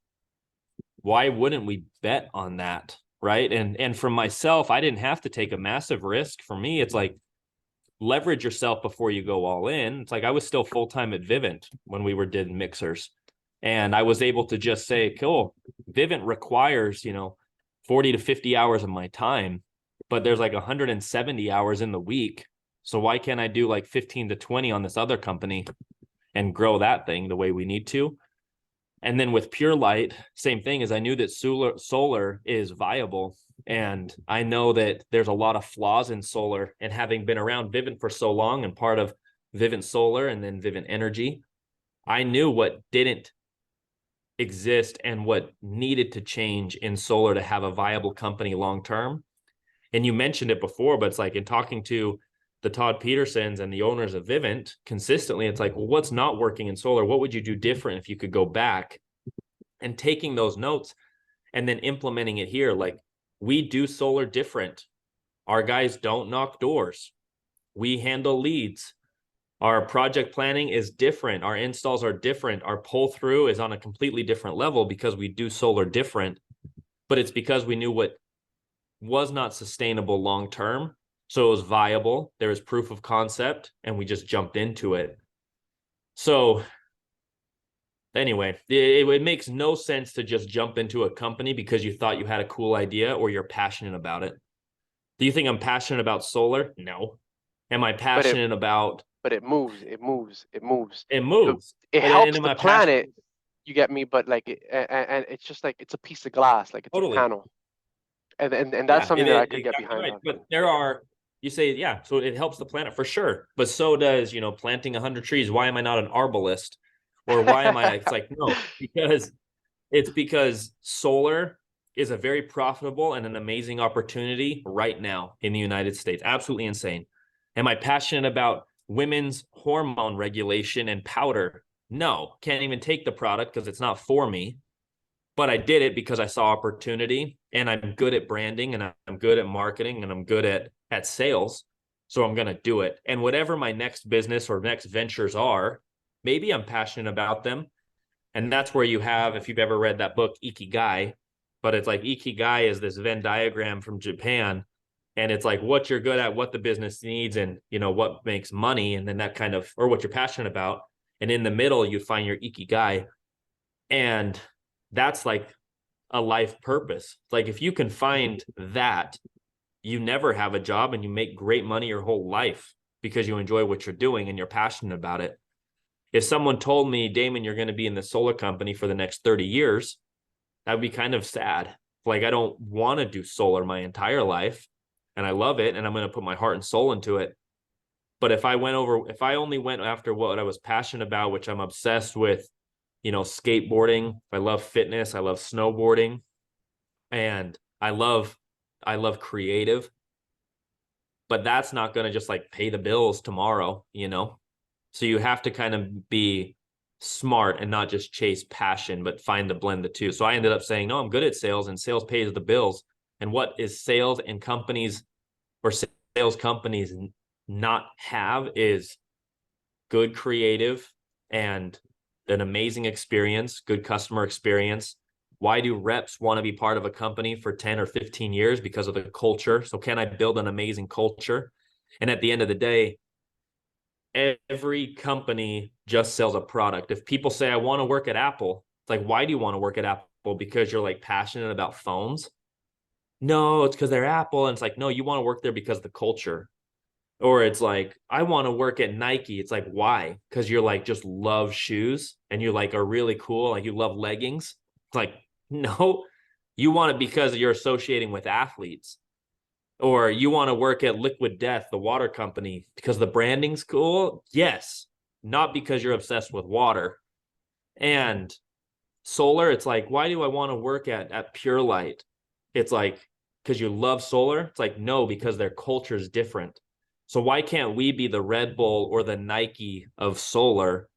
B: Why wouldn't we bet on that? Right. And for myself, I didn't have to take a massive risk. For me, it's like, leverage yourself before you go all in. It's like, I was still full-time at Vivint when we did Mixers, and I was able to just say, cool, Vivint requires 40 to 50 hours of my time, but there's like 170 hours in the week, so why can't I do like 15 to 20 on this other company and grow that thing the way we need to? And then with Pure Light, same thing, is I knew that solar is viable. And I know that there's a lot of flaws in solar. And having been around Vivint for so long and part of Vivint Solar and then Vivint Energy, I knew what didn't exist and what needed to change in solar to have a viable company long term. And you mentioned it before, but it's like, in talking to the Todd Petersons and the owners of Vivint consistently, it's like, well, what's not working in solar? What would you do different if you could go back? And taking those notes and then implementing it here. Like, we do solar different. Our guys don't knock doors. We handle leads. Our project planning is different. Our installs are different. Our pull through is on a completely different level because we do solar different. But it's because we knew what was not sustainable long term. So it was viable. There was proof of concept, and we just jumped into it. So anyway, it makes no sense to just jump into a company because you thought you had a cool idea or you're passionate about it. Do you think I'm passionate about solar? No. Am I
A: but
B: passionate about
A: it moves.
B: it
A: it,
B: moves?
A: it
B: But and
A: helps
B: am
A: the
B: I passionate?
A: planet. You get me? But like, and it's just like it's a piece of glass, like it's a
B: Totally.
A: panel, and that's
B: Yeah,
A: something
B: it
A: that I
B: is
A: could get
B: exactly
A: behind
B: right.
A: on.
B: But there are, you say, yeah, so it helps the planet for sure. But so does, planting 100 trees. Why am I not an arborist? Or why am I? It's like, no, because solar is a very profitable and an amazing opportunity right now in the United States. Absolutely insane. Am I passionate about women's hormone regulation and powder? No, can't even take the product because it's not for me. But I did it because I saw opportunity, and I'm good at branding, and I'm good at marketing, and I'm good at sales. So I'm going to do it. And whatever my next business or next ventures are, maybe I'm passionate about them. And that's where you have, if you've ever read that book, Ikigai, but it's like Ikigai is this Venn diagram from Japan. And it's like what you're good at, what the business needs, and what makes money, and then that kind of, or what you're passionate about. And in the middle, you find your Ikigai. And that's like a life purpose. Like if you can find that, you never have a job and you make great money your whole life because you enjoy what you're doing and you're passionate about it. If someone told me, Damon, you're going to be in the solar company for the next 30 years, that would be kind of sad. Like I don't want to do solar my entire life, and I love it, and I'm going to put my heart and soul into it. But if I only went after what I was passionate about, which I'm obsessed with, skateboarding, I love fitness, I love snowboarding, and I love creative, but that's not going to just like pay the bills tomorrow. So you have to kind of be smart and not just chase passion, but find the blend the two. So I ended up saying, no, I'm good at sales, and sales pays the bills. And what is sales and companies or sales companies not have is good creative and an amazing experience, good customer experience. Why do reps want to be part of a company for 10 or 15 years? Because of the culture. So can I build an amazing culture? And at the end of the day, every company just sells a product. If people say, I want to work at Apple, it's like, why do you want to work at Apple? Because you're like passionate about phones? No, it's because they're Apple. And it's like, no, you want to work there because of the culture. Or it's like, I want to work at Nike. It's like, why? Because you're like, just love shoes and you like are really cool. Like you love leggings. It's like, no, you want it because you're associating with athletes. Or you want to work at Liquid Death, the water company, because the branding's cool. Yes, not because you're obsessed with water. And solar, it's like, why do I want to work at Pure Light? It's like, because you love solar. It's like, no, because their culture is different. So why can't we be the Red Bull or the Nike of solar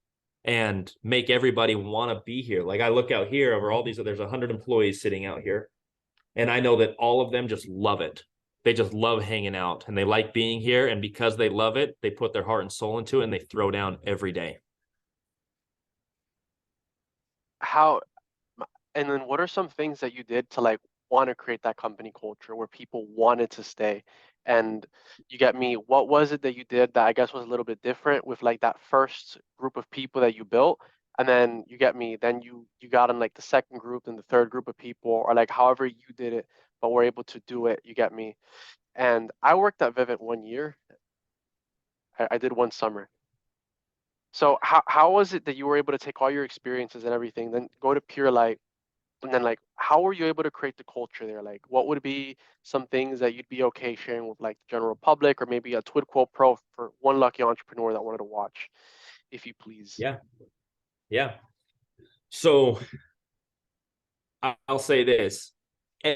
B: and make everybody want to be here? Like I look out here over all these, there's 100 employees sitting out here, and I know that all of them just love it. They just love hanging out and they like being here. And because they love it, they put their heart and soul into it and they throw down every day.
A: How And then what are some things that you did to like want to create that company culture where people wanted to stay? And you get me, what was it that you did that I guess was a little bit different with like that first group of people that you built? And then you get me, then you got in like the second group and the third group of people, or like however you did it, but were able to do it, you get me. And I worked at Vivint 1 year. I did one summer. So how was it that you were able to take all your experiences and everything, then go to Pure Light? And then like how were you able to create the culture there? Like what would be some things that you'd be okay sharing with like the general public, or maybe a Twid Quote Pro for one lucky entrepreneur that wanted to watch, if you please?
B: Yeah. Yeah. So I'll say this,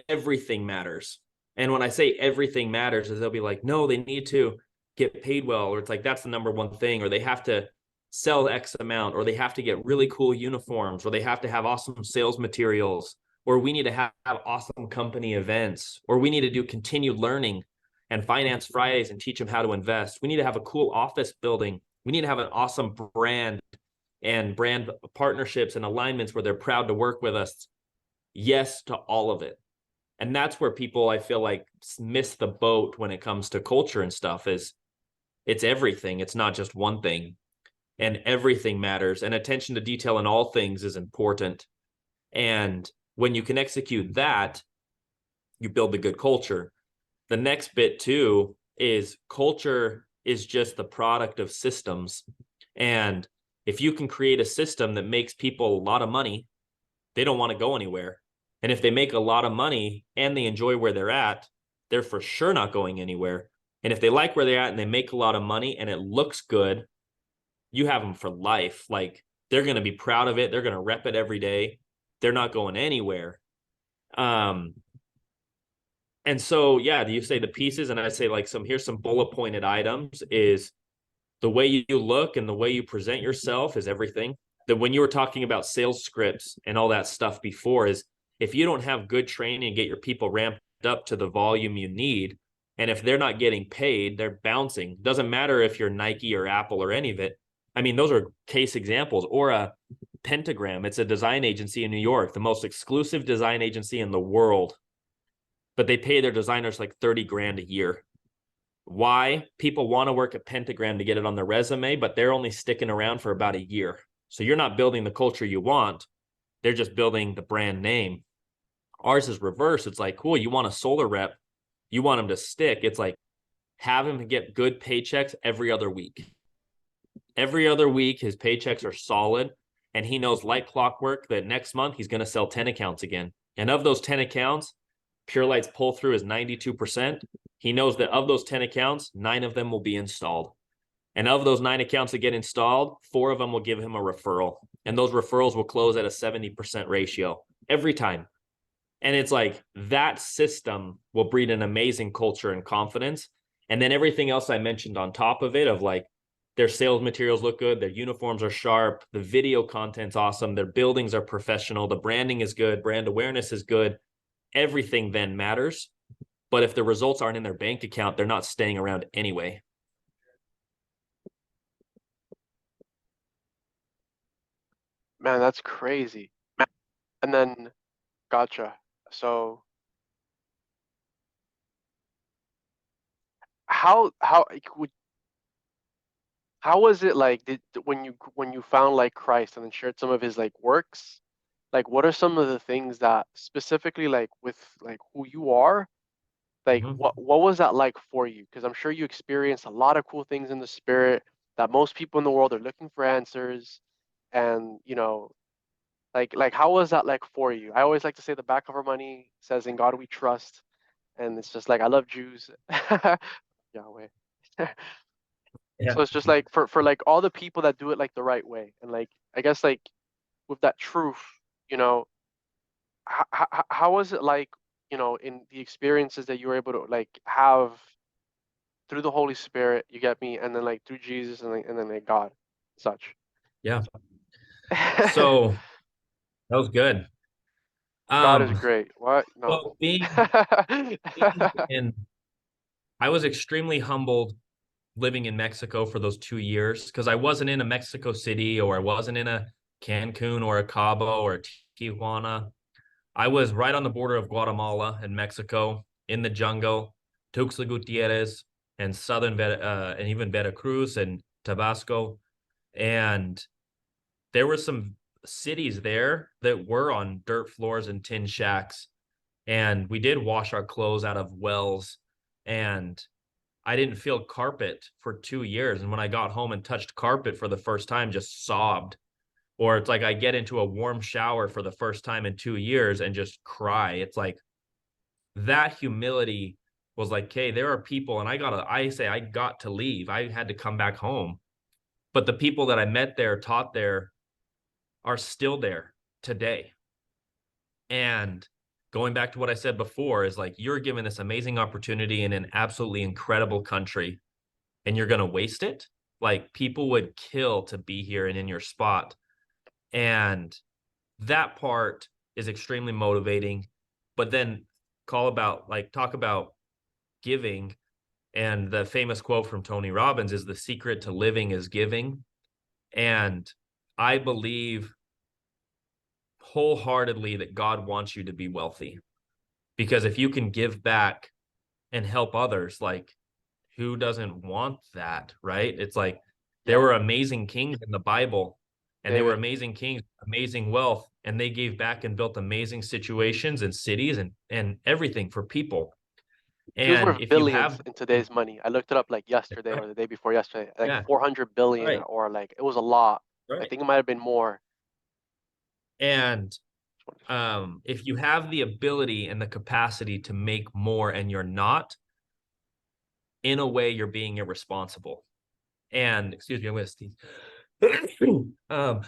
B: everything matters. And when I say everything matters, is they'll be like, no, they need to get paid well, or it's like that's the number one thing, or they have to sell X amount, or they have to get really cool uniforms, or they have to have awesome sales materials, or we need to have awesome company events, or we need to do continued learning and finance Fridays and teach them how to invest. We need to have a cool office building. We need to have an awesome brand and brand partnerships and alignments where they're proud to work with us. Yes to all of it. And that's where people, I feel like, miss the boat when it comes to culture and stuff. Is it's everything. It's not just one thing, and everything matters, and attention to detail in all things is important. And when you can execute that, you build the good culture. The next bit too is culture is just the product of systems. And if you can create a system that makes people a lot of money, they don't want to go anywhere. And if they make a lot of money and they enjoy where they're at, they're for sure not going anywhere. And if they like where they're at and they make a lot of money and it looks good, you have them for life. Like, they're going to be proud of it. They're going to rep it every day. They're not going anywhere. And so, yeah, you say the pieces, and I say like here's some bullet pointed items is the way you look and the way you present yourself is everything. That when you were talking about sales scripts and all that stuff before, is if you don't have good training and get your people ramped up to the volume you need, and if they're not getting paid, they're bouncing. Doesn't matter if you're Nike or Apple or any of it. I mean, those are case examples. Or a Pentagram. It's a design agency in New York, the most exclusive design agency in the world. But they pay their designers like 30 grand a year. Why? People want to work at Pentagram to get it on their resume, but they're only sticking around for about a year. So you're not building the culture you want. They're just building the brand name. Ours is reverse. It's like, cool, you want a solar rep, you want them to stick. It's like, have him get good paychecks every other week. Every other week, his paychecks are solid, and he knows like clockwork that next month he's going to sell 10 accounts again. And of those 10 accounts, Pure Light's pull through is 92%. He knows that of those 10 accounts, 9 of them will be installed. And of those 9 accounts that get installed, 4 of them will give him a referral. And those referrals will close at a 70% ratio every time. And it's like, that system will breed an amazing culture and confidence. And then everything else I mentioned on top of it, of like, their sales materials look good, their uniforms are sharp, the video content's awesome, their buildings are professional, the branding is good, brand awareness is good. Everything then matters. But if the results aren't in their bank account, they're not staying around anyway.
A: Man, that's crazy. And then, gotcha. So how would how was it like when you found like Christ and then shared some of his like works? Like, what are some of the things that specifically like with like who you are? Like,
B: Mm-hmm.
A: what was that like for you? Because I'm sure you experienced a lot of cool things in the spirit that most people in the world are looking for answers. And like how was that like for you? I always like to say the back of our money says in God we trust, and it's just like I love Jews. Yahweh.
B: Yeah.
A: So it's just like for like all the people that do it like the right way, and like I guess like with that truth, you know, how was it like, in the experiences that you were able to like have through the Holy Spirit, you get me, and then like through Jesus and then like God, such.
B: Yeah. So that was good.
A: God is
B: Um,
A: great. What? No.
B: well, being in, I was extremely humbled living in Mexico for those 2 years because I wasn't in a Mexico City, or I wasn't in a Cancun or a Cabo or a Tijuana. I was right on the border of Guatemala and Mexico, in the jungle, Tuxtla Gutierrez, and and even Veracruz and Tabasco. And there were some cities there that were on dirt floors and tin shacks. And we did wash our clothes out of wells. And I didn't feel carpet for 2 years. And when I got home and touched carpet for the first time, just sobbed. Or it's like I get into a warm shower for the first time in 2 years and just cry. It's like that humility was like, okay, there are people, and I got to leave. I had to come back home. But the people that I met there, taught there, are still there today. And going back to what I said before, is like, you're given this amazing opportunity in an absolutely incredible country, and you're going to waste it. Like, people would kill to be here and in your spot. And that part is extremely motivating. But then talk about giving. And the famous quote from Tony Robbins is, the secret to living is giving. And I believe wholeheartedly that God wants you to be wealthy, because if you can give back and help others, like, who doesn't want that, right? It's like, there
A: Yeah,
B: were amazing kings in the Bible, and they were
A: David.
B: amazing kings, amazing wealth, and they gave back and built amazing situations and cities and everything for people.
A: He was
B: And
A: worth
B: if you
A: billions
B: have,
A: in today's money. I looked it up like yesterday
B: right,
A: or the day before yesterday, like
B: yeah,
A: 400 billion
B: right,
A: or like it was a lot. I
B: Right.
A: think it might have been more.
B: And if you have the ability and the capacity to make more and you're not, in a way, you're being irresponsible. And excuse me, I'm going to sneeze. um,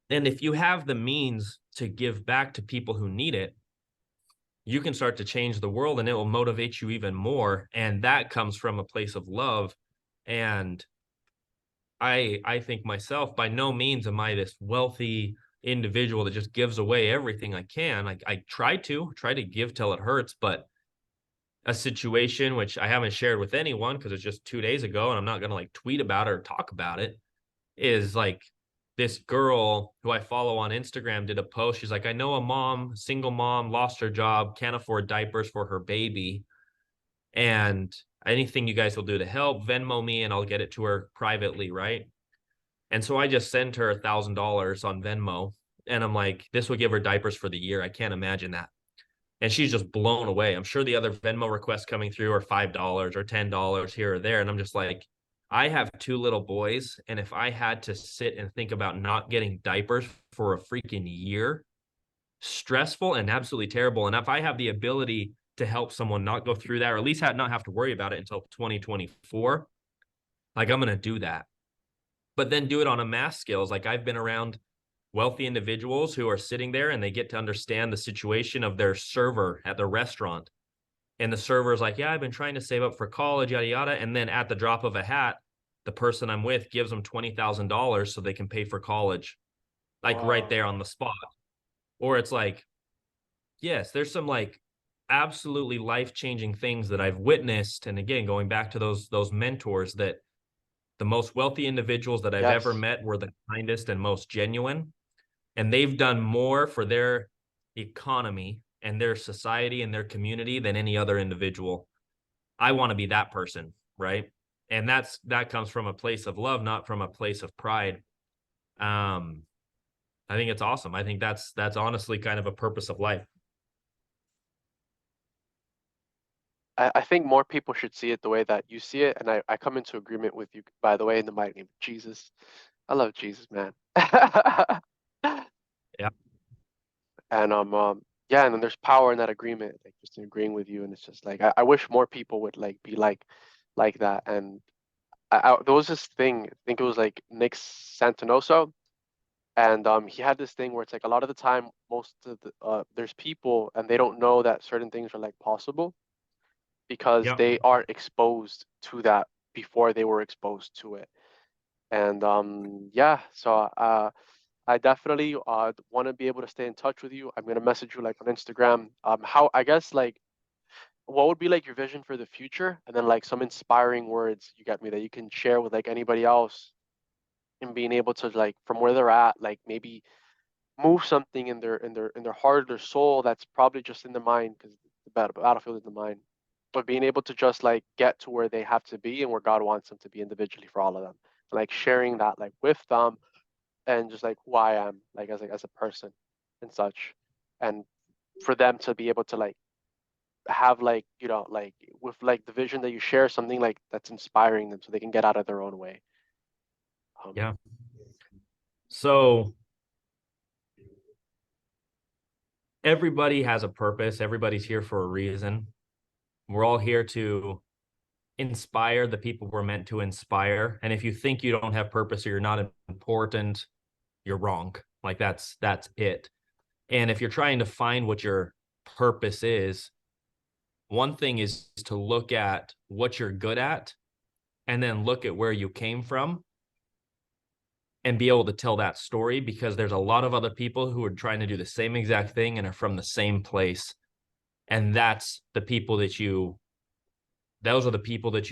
B: and if you have the means to give back to people who need it, you can start to change the world and it will motivate you even more. And that comes from a place of love. And I think myself, by no means am I this wealthy individual that just gives away everything I can. I try to give till it hurts, but a situation which I haven't shared with anyone because it's just 2 days ago and I'm not going to like tweet about it or talk about it, is like this girl who I follow on Instagram did a post. She's like, I know a mom, single mom, lost her job, can't afford diapers for her baby. And anything you guys will do to help, Venmo me and I'll get it to her privately, right? And so I just sent her $1,000 on Venmo. And I'm like, this will give her diapers for the year. I can't imagine that. And she's just blown away. I'm sure the other Venmo requests coming through are $5 or $10 here or there. And I'm just like, I have two little boys. And if I had to sit and think about not getting diapers for a freaking year, stressful and absolutely terrible. And if I have the ability to help someone not go through that, or at least not have to worry about it until 2024, like I'm going to do that. But then do it on a mass scale. Like I've been around wealthy individuals who are sitting there and they get to understand the situation of their server at the restaurant. And the server is like, yeah, I've been trying to save up for college, yada, yada. And then at the drop of a hat, the person I'm with gives them $20,000 so they can pay for college, like right there on
A: Wow.
B: the spot. Or it's like, yes, there's some like absolutely life-changing things that I've witnessed. And again, going back to those mentors, that the most wealthy individuals that I've ever
A: Yes.
B: met were the kindest and most genuine. And they've done more for their economy and their society and their community than any other individual. I want to be that person, right? And that comes from a place of love, not from a place of pride. I think it's awesome. I think that's honestly kind of a purpose of life.
A: I think more people should see it the way that you see it, and I come into agreement with you, by the way, in the mighty name of Jesus. I love Jesus, man.
B: Yeah.
A: And yeah, and then there's power in that agreement, like just in agreeing with you, and it's just like I wish more people would like be like that. And there was this thing, I think it was like Nick Santinoso, and he had this thing where it's like a lot of the time, most of the there's people and they don't know that certain things are like possible because
B: Yeah.
A: they aren't exposed to that before they were exposed to it. And yeah, so I definitely want to be able to stay in touch with you. I'm gonna message you like on Instagram. How I guess like what would be like your vision for the future, and then like some inspiring words you got me that you can share with like anybody else in being able to like from where they're at, like maybe move something in their heart, their soul that's probably just in the mind because the battlefield is the mind. But being able to just like get to where they have to be and where God wants them to be individually for all of them, like sharing that like with them and just like who I am like as a person and such, and for them to be able to like have like like with like the vision that you share something like that's inspiring them so they can get out of their own way. Um,
B: Yeah. So everybody has a purpose. Everybody's here for a reason. We're all here to inspire the people we're meant to inspire. And if you think you don't have purpose or you're not important, you're wrong. Like that's it. And if you're trying to find what your purpose is, one thing is to look at what you're good at and then look at where you came from and be able to tell that story, because there's a lot of other people who are trying to do the same exact thing and are from the same place. And those are the people that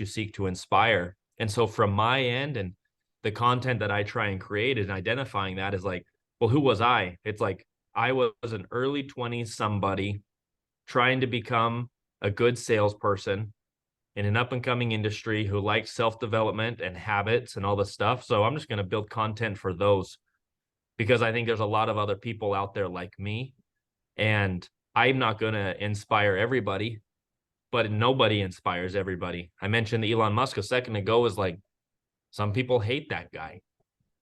B: you seek to inspire. And so from my end, and the content that I try and create and identifying that is like, well, who was I? It's like I was an early 20s somebody trying to become a good salesperson in an up and coming industry who likes self-development and habits and all this stuff. So I'm just going to build content for those, because I think there's a lot of other people out there like me, and I'm not going to inspire everybody, but nobody inspires everybody. I mentioned Elon Musk a second ago, is like, some people hate that guy.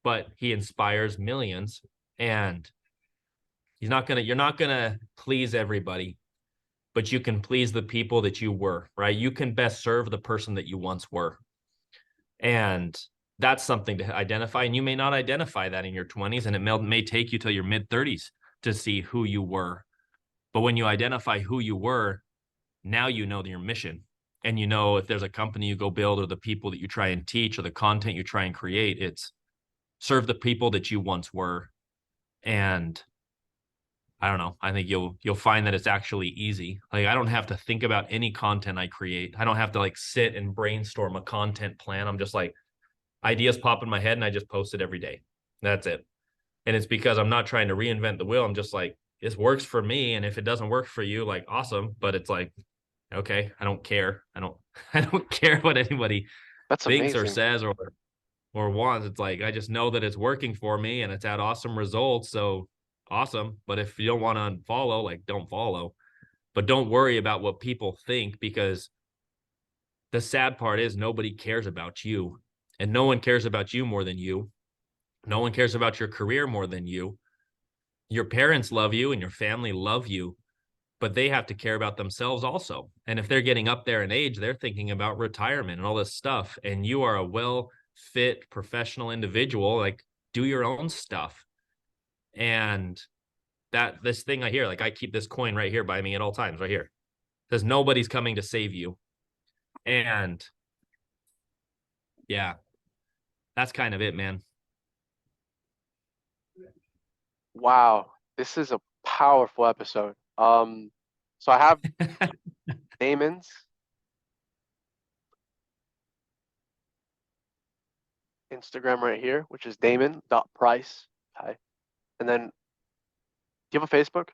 B: but he inspires millions. And you're not gonna please everybody, but you can please the people that you were, right? You can best serve the person that you once were. And that's something to identify. And you may not identify that in your 20s, and it may take you till your mid 30s to see who you were. But when you identify who you were, now you know your mission. And you know, if there's a company you go build, or the people that you try and teach, or the content you try and create, it's serve the people that you once were. And I don't know, I think you'll find that it's actually easy. Like, I don't have to think about any content I create. I don't have to like sit and brainstorm a content plan. I'm just like, ideas pop in my head and I just post it every day. That's it. And it's because I'm not trying to reinvent the wheel. I'm just like, this works for me. And if it doesn't work for you, like, awesome. But it's like, okay, I don't care. I don't care what anybody
A: That's
B: thinks or
A: amazing.
B: says or wants. It's like, I just know that it's working for me and it's had awesome results. So awesome. But if you don't want to unfollow, like, don't follow. But don't worry about what people think, because the sad part is nobody cares about you, and no one cares about you more than you. No one cares about your career more than you. Your parents love you and your family love you, but they have to care about themselves also. And if they're getting up there in age, they're thinking about retirement and all this stuff. And you are a well fit professional individual, like, do your own stuff. And that this thing I hear, like, I keep this coin right here by me at all times, right here. It says nobody's coming to save you. And yeah, that's kind of it, man.
A: Wow, this is a powerful episode. So I have Damon's Instagram right here, which is Damon.Price. Okay. And then, do you have a Facebook?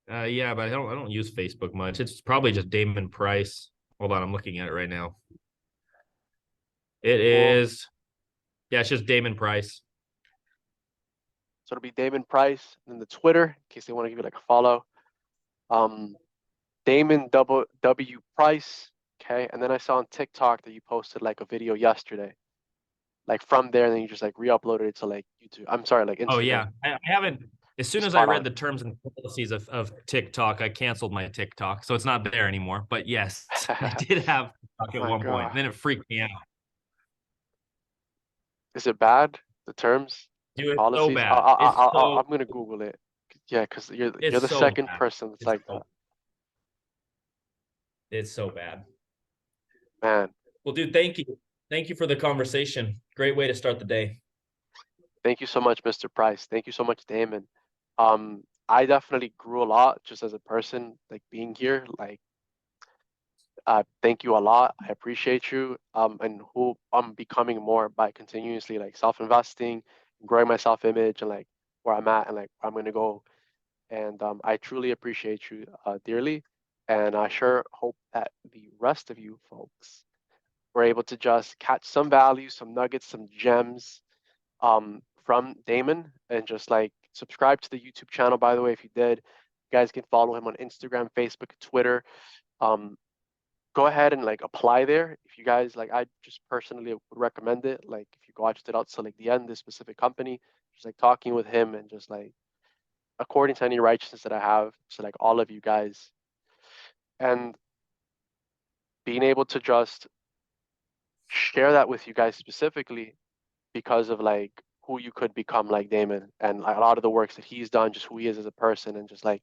B: Yeah, but I don't use Facebook much. It's probably just Damon Price. Hold on, I'm looking at it right now. It
A: Cool.
B: is, yeah, it's just Damon Price.
A: So it'll be Damon Price. And then the Twitter, in case they want to give you like a follow. Um, Damon W Price. Okay. And then I saw on TikTok that you posted like a video yesterday. Like from there, and then you just like re-uploaded it to like YouTube. I'm sorry, like
B: Oh
A: Instagram.
B: yeah, I haven't. As soon as I
A: Spot
B: read
A: on.
B: the terms and policies of TikTok, I canceled my TikTok, so it's not there anymore. But yes, I did have TikTok at
A: My
B: one point.
A: God.
B: Then it freaked me out.
A: Is it bad? The terms,
B: Dude, it's so
A: policies?
B: bad.
A: I'm gonna Google it. Yeah, because you're
B: It's
A: the
B: so
A: second
B: bad.
A: person that's like that.
B: It's so bad.
A: Man,
B: Well, dude, thank you. Thank you for the conversation. Great way to start the day.
A: thank you so much, Mr. Price. Thank you so much, Damon. I definitely grew a lot just as a person, like being here. Like, thank you a lot. I appreciate you. And who I'm becoming more by continuously like self-investing, growing my self-image, and like where I'm at and like where I'm gonna go. And I truly appreciate you dearly. And I sure hope that the rest of you folks were able to just catch some value, some nuggets, some gems from Damon, and just like subscribe to the YouTube channel. By the way, if you did, you guys can follow him on Instagram, Facebook, Twitter. Um, Go ahead and like apply there. If you guys like, I just personally would recommend it. Like if you watched it out to like the end, this specific company, just like talking with him and just like according to any righteousness that I have to like all of you guys, and being able to just share that with you guys specifically because of like who you could become like Damon and like, a lot of the works that he's done, just who he is as a person, and just like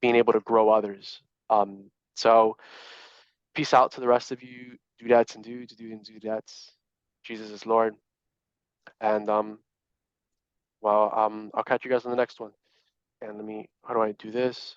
A: being able to grow others. So peace out to the rest of you, dudettes and dudes, dudes and dudettes. Jesus is Lord, and I'll catch you guys on the next one. And let me, how do I do this?